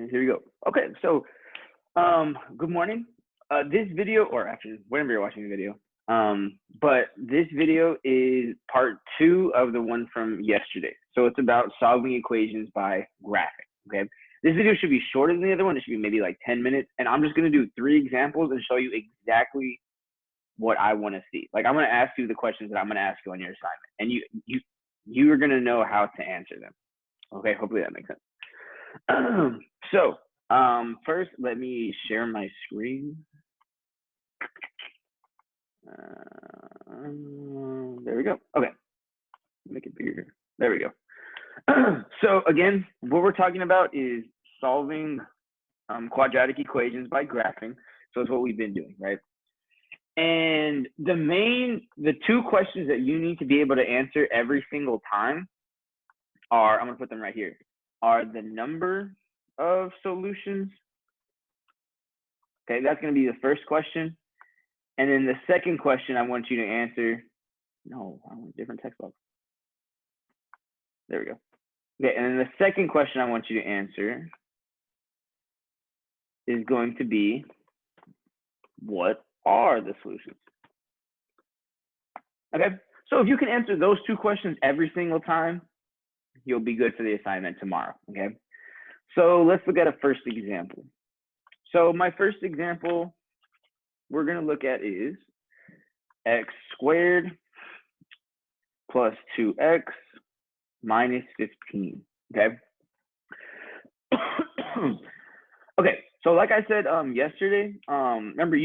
Here we go. Okay, so good morning. This video, or actually, whenever you're watching the video, but this video is part 2 of the one from yesterday. So it's about solving equations by graphing. Okay, this video should be shorter than the other one. It should be maybe like 10 minutes, and I'm just gonna do 3 examples and show you exactly what I want to see. Like I'm gonna ask you the questions that I'm gonna ask you on your assignment, and you are gonna know how to answer them. Okay, hopefully that makes sense. So first, let me share my screen. There we go. Okay, make it bigger. There we go. So again, what we're talking about is solving quadratic equations by graphing. So it's what we've been doing, right? And the 2 questions that you need to be able to answer every single time are, I'm gonna put them right here, are the number of solutions. Okay, that's gonna be the first question. And then the second question I want you to answer, no, I want a different text box. There we go. Okay, and then the second question I want you to answer is going to be, what are the solutions? Okay, so if you can answer those 2 questions every single time, you'll be good for the assignment tomorrow, okay? So let's look at a first example. So my first example we're gonna look at is x squared plus 2x minus 15, okay? Okay, so like I said yesterday, remember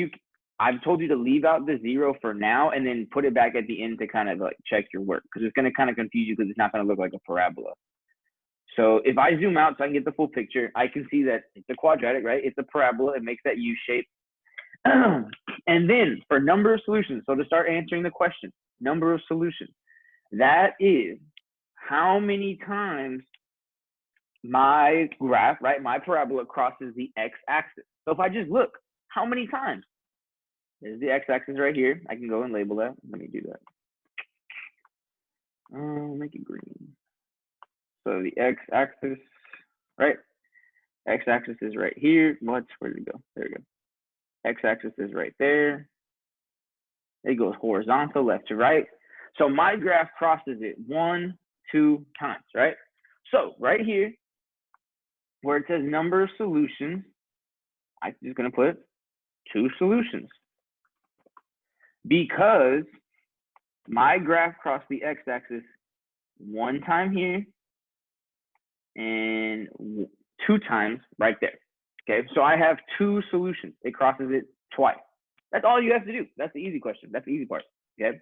I've told you to leave out the 0 for now and then put it back at the end to kind of like check your work, because it's gonna kind of confuse you because it's not gonna look like a parabola. So if I zoom out so I can get the full picture, I can see that it's a quadratic, right? It's a parabola, it makes that U shape. And then for number of solutions, so to start answering the question, number of solutions, that is how many times my graph, right, my parabola crosses the x-axis. So if I just look, how many times? There's the x-axis right here. I can go and label that. Let me do that. Make it green. So the x-axis, right? X-axis is right here. Where did it go? There we go. X-axis is right there. It goes horizontal, left to right. So my graph crosses it 1, 2 times, right? So right here, where it says number of solutions, I'm just gonna put 2 solutions, because my graph crossed the x-axis 1 time here and 2 times right there. Okay, so I have 2 solutions. It crosses it twice. That's all you have to do. That's the easy question. That's the easy part. Okay.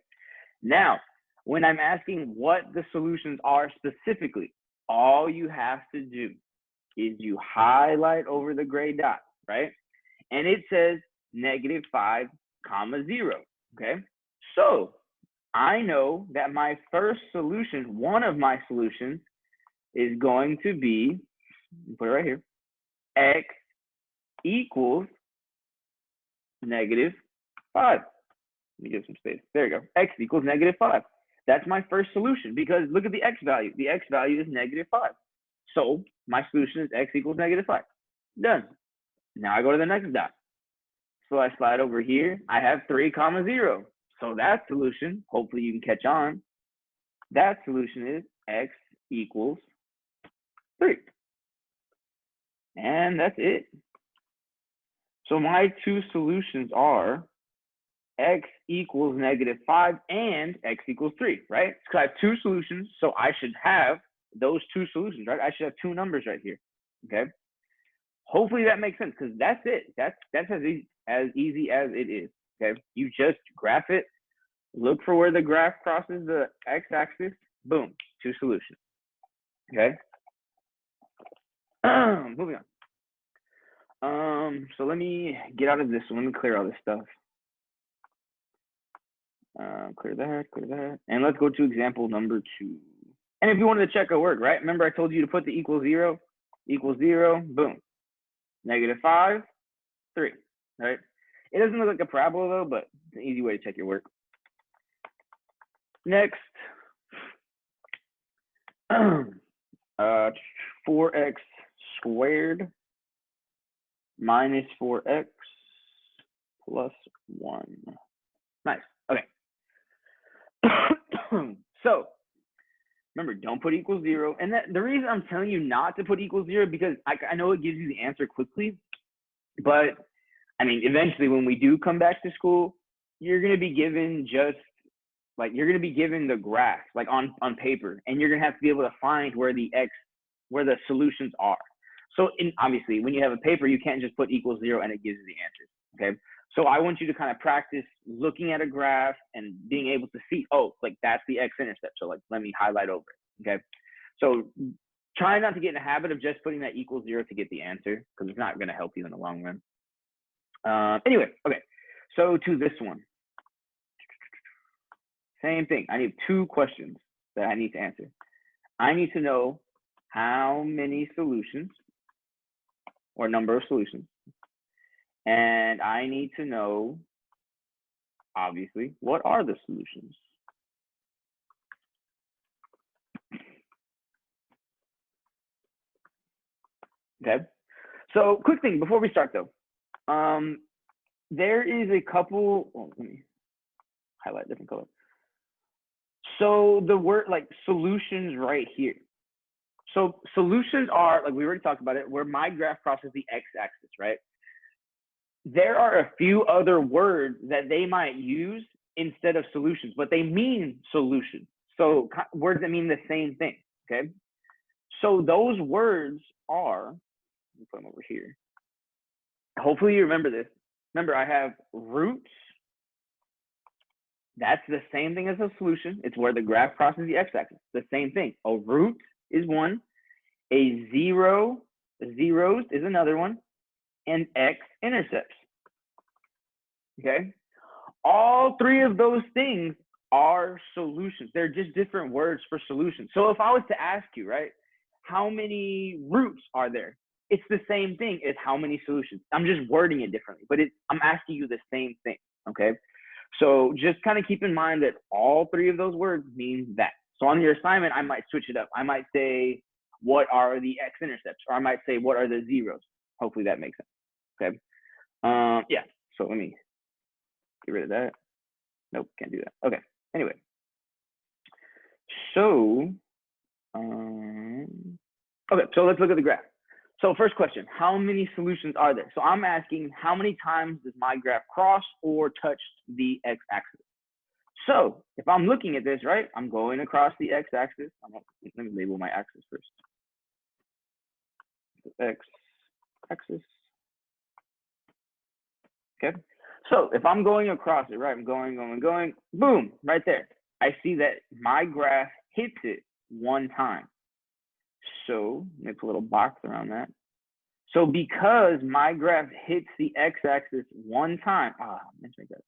Now, when I'm asking what the solutions are specifically, all you have to do is you highlight over the gray dot, right? And it says -5, 0. Okay. So I know that my first solution, one of my solutions, is going to be, put it right here, x equals -5. Let me give some space. There you go. X equals -5. That's my first solution, because look at the x value. The x value is -5. So my solution is x equals -5. Done. Now I go to the next dot. So I slide over here. I have 3, 0. So that solution, hopefully you can catch on, that solution is x equals 3. And that's it. So my 2 solutions are x equals -5 and x equals 3, right? Because I have 2 solutions, so I should have those 2 solutions, right? I should have 2 numbers right here, okay? Hopefully that makes sense, because that's it. That's as easy as it is, okay? You just graph it, look for where the graph crosses the x-axis, boom, 2 solutions, okay? Moving on. So let me get out of this. Let me clear all this stuff. Clear that, and let's go to example number 2. And if you wanted to check our work, right? Remember I told you to put the equals 0, boom. -5, 3, right? It doesn't look like a parabola though, but it's an easy way to check your work. Next, 4x squared minus 4x plus 1. Nice. Okay. So remember, don't put equals 0. And the reason I'm telling you not to put equals 0 because I know it gives you the answer quickly, but I mean, eventually when we do come back to school, you're going to be given you're going to be given the graph like on paper, and you're going to have to be able to find where the solutions are. So obviously when you have a paper, you can't just put equals 0 and it gives you the answers. Okay. So I want you to kind of practice looking at a graph and being able to see, oh, like that's the x-intercept. So like, let me highlight over it. Okay. So try not to get in the habit of just putting that equals 0 to get the answer, because it's not going to help you in the long run. Anyway, okay. So to this one, same thing. I need 2 questions that I need to answer. I need to know how many solutions or number of solutions. And I need to know, obviously, what are the solutions? Okay. So quick thing before we start though. There is a couple, let me highlight a different color. So the word like solutions right here. So solutions are, like we already talked about it, where my graph crosses the x-axis, right? There are a few other words that they might use instead of solutions, but they mean solution. So words that mean the same thing, okay? So those words are, let me put them over here. Hopefully you remember this. Remember, I have roots. That's the same thing as a solution. It's where the graph crosses the x-axis. The same thing. A root is one. A zeros is another one. And x-intercepts. Okay? All 3 of those things are solutions. They're just different words for solutions. So if I was to ask you, right, how many roots are there? It's the same thing as how many solutions. I'm just wording it differently, but I'm asking you the same thing, okay? So just kind of keep in mind that all 3 of those words mean that. So on your assignment, I might switch it up. I might say, what are the x-intercepts? Or I might say, what are the zeros? Hopefully that makes sense, okay? Yeah, so let me get rid of that. Nope, can't do that. Okay, anyway. So, okay, so let's look at the graph. So first question, how many solutions are there? So I'm asking how many times does my graph cross or touch the x-axis? So if I'm looking at this, right, I'm going across the x-axis. Let me label my axis first. X-axis. Okay. So if I'm going across it, right, I'm going, boom, right there. I see that my graph hits it 1 time. So let me put a little box around that. So because my graph hits the x-axis 1 time, let's make that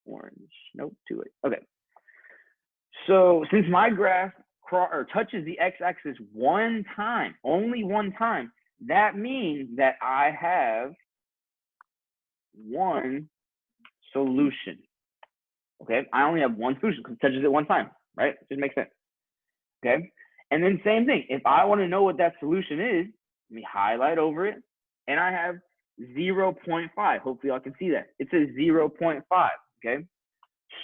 orange. Nope, 2 Okay. So since my graph touches the x-axis 1 time, only 1 time, that means that I have 1 solution. Okay, I only have 1 solution because it touches it 1 time, right? It just makes sense. Okay, and then same thing. If I want to know what that solution is, let me highlight over it, and I have 0.5. Hopefully y'all can see that. It says 0.5, okay?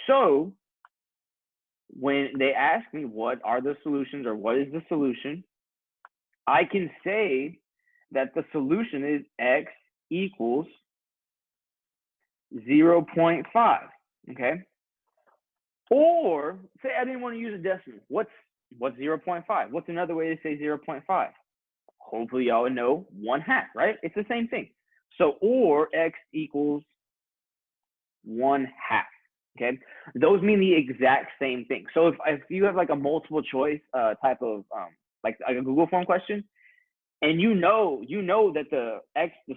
So when they ask me what are the solutions or what is the solution, I can say that the solution is x equals 0.5, okay? Or say I didn't want to use a decimal. What's 0.5? What's another way to say 0.5? Hopefully y'all would know 1/2, right? It's the same thing. So or x equals 1/2. Okay, those mean the exact same thing. So if you have like a multiple choice type of like a Google form question, and you know that the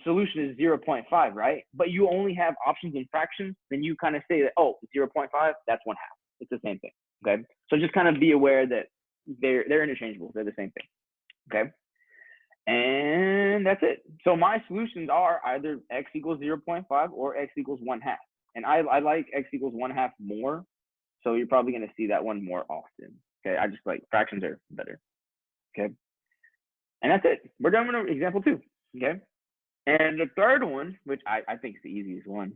solution is 0.5, right? But you only have options and fractions, then you kind of say that, oh, 0.5, that's 1/2. It's the same thing. Okay, so just kind of be aware that they're interchangeable. They're the same thing. Okay. And that's it. So my solutions are either x equals 0.5 or x equals 1/2. And I like x equals 1/2 more. So you're probably going to see that one more often. Okay. I just like fractions are better. Okay. And that's it. We're done with example 2. Okay. And the third one, which I think is the easiest one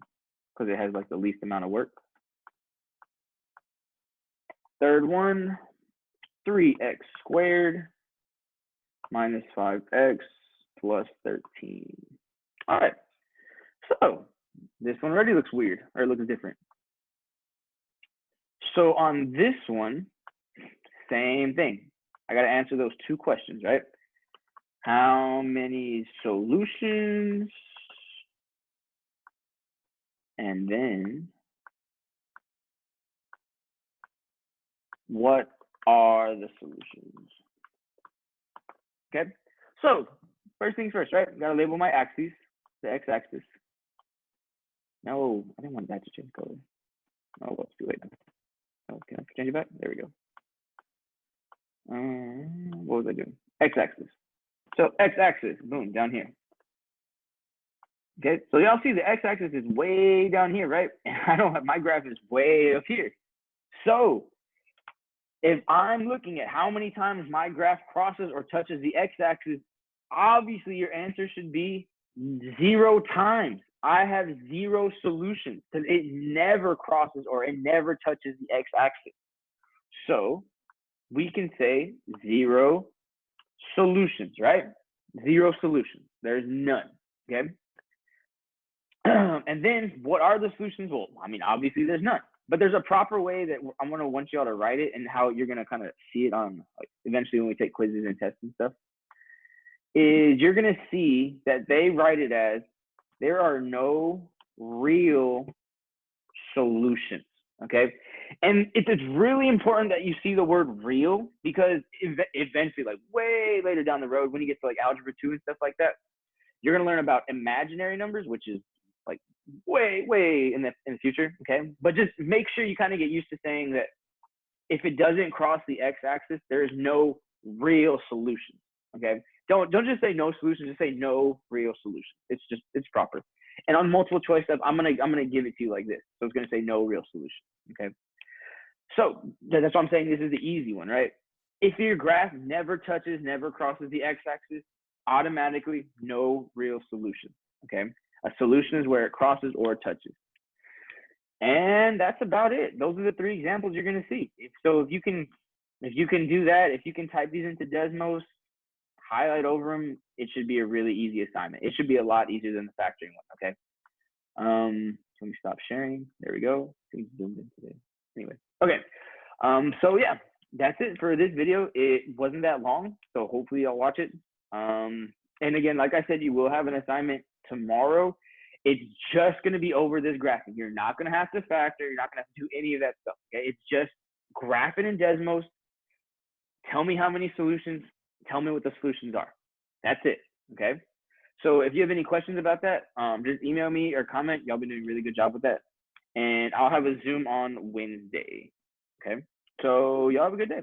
because it has like the least amount of work. Third one, 3x squared minus 5x plus 13. All right, so this one already looks weird, or it looks different. So on this one, same thing. I got to answer those two questions, right? How many solutions? And then what are the solutions? Okay, so first things first, right? Got to label my axes, the x-axis. No, I didn't want that to change color. Oh, let's do it. Oh, can I change it back? There we go. What was I doing? X-axis. So x-axis, boom, down here. Okay, so y'all see the x-axis is way down here, right? And I don't have, my graph is way up here. So if I'm looking at how many times my graph crosses or touches the x-axis, obviously your answer should be 0 times. I have 0 solutions because it never crosses or it never touches the x-axis. So we can say 0 solutions, right? 0 solutions. There's none, okay? And then what are the solutions? Well, I mean, obviously there's none, but there's a proper way that I'm going to want y'all to write it and how you're going to kind of see it on like, eventually when we take quizzes and tests and stuff, is you're going to see that they write it as there are no real solutions, okay? And it's really important that you see the word real because eventually, like way later down the road, when you get to like algebra 2 and stuff like that, you're going to learn about imaginary numbers, which is like way in the future, okay? But just make sure you kind of get used to saying that if it doesn't cross the x-axis, there is no real solution, okay? Don't just say no solution, just say no real solution. It's proper. And on multiple choice stuff, I'm gonna give it to you like this. So it's gonna say no real solution, okay? So that's why I'm saying this is the easy one, right? If your graph never touches, never crosses the x-axis, automatically no real solution, okay? A solution is where it crosses or touches. And that's about it. Those are the 3 examples you're going to see. So if you can do that, if you can type these into Desmos, highlight over them, it should be a really easy assignment. It should be a lot easier than the factoring one, okay? Let me stop sharing. There we go. Things zoomed in today. Anyway, okay. So yeah, that's it for this video. It wasn't that long, so hopefully y'all watch it. And again, like I said, you will have an assignment tomorrow. It's just going to be over this graphing. You're not going to have to factor. You're not going to have to do any of that stuff. Okay, it's just graph it in Desmos. Tell me how many solutions. Tell me what the solutions are. That's it. Okay. So if you have any questions about that, just email me or comment. Y'all been doing a really good job with that. And I'll have a Zoom on Wednesday. Okay. So y'all have a good day.